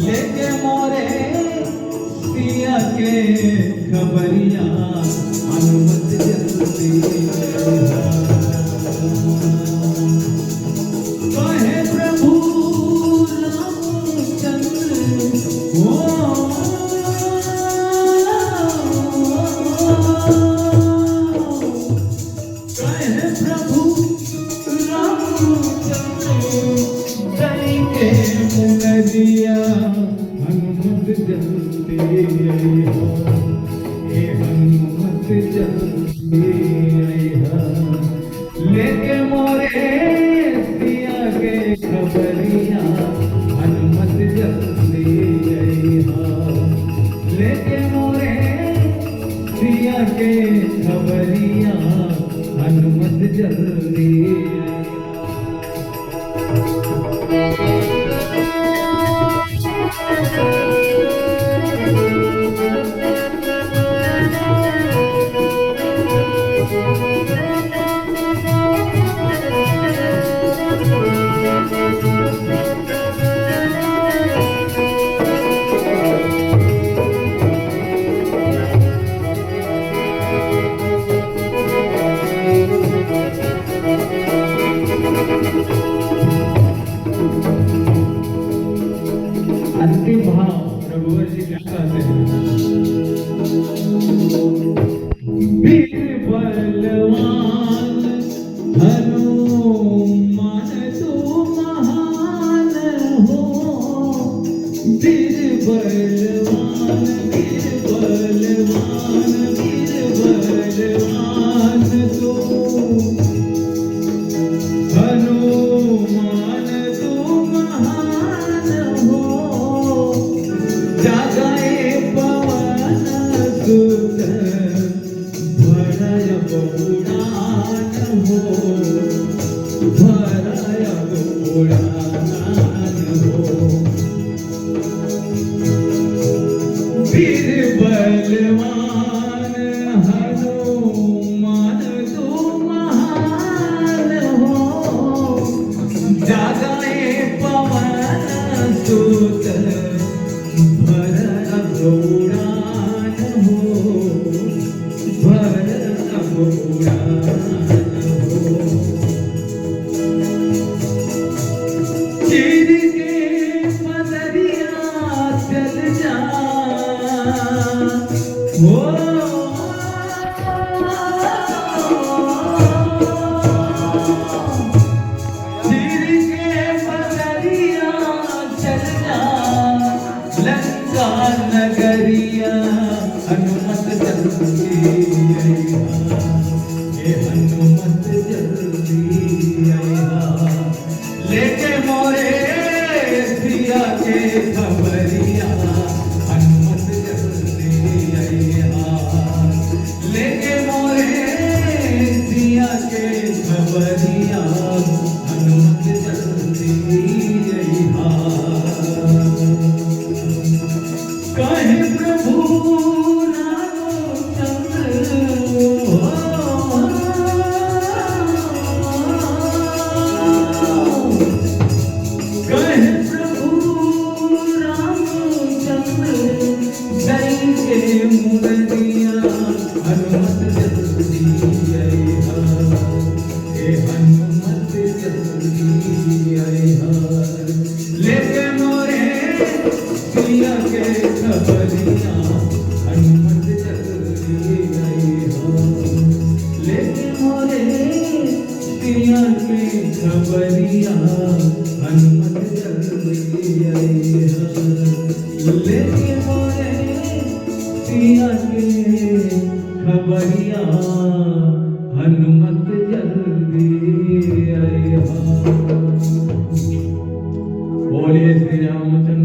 लेके मोरे सिया के खबरिया हनुमत जल्दी कहे प्रभु रामचंद्र ओ कहे प्रभु रामचंद्र दई के मुनरिया हनुमत जल्दी हे हनुमत जल्दी लेके मोरे सिया के खबरिया हनुमत जल्दी लेके मोरे सिया के खबरिया हनुमत जल्दी अंतिम भाव रघुवर जी क्या कहते हैं वीर बलवान हनुमान तू महान हो वीर बलवान वीर बलवान वीर बलवान तू हनुमान तू महान हो जागाए पवन सुत भरय उड़ान हो भरय उड़ान हो वीर बलवान हनुमान तू महान हो जागाए पवन सुत उड़ान हो भरत उड़ान हो चीर के पदरिया चल जा हो चीर के पदरिया चल जा लंका नगरिया हनुमत जल्दी हे हनुमत जल्दी लेके मोरे सिया के खबरिया हनुमत जल्दी लेके मोरे सिया के खबरिया हनुमत जल्दी कहे प्रभु रामचंद्र कहे प्रभु रामचंद्र दई के मुनरिया हनुमत जल्दी हे हनुमत जल्दी लेके मोरे सिया के खबरिया हनुमत जल्दी लेके मोरे सिया के खबरिया हनुमत जल्दी लेके मोरे सिया के खबरिया हनुमत जल्दी बोलिए श्री रामचंद्र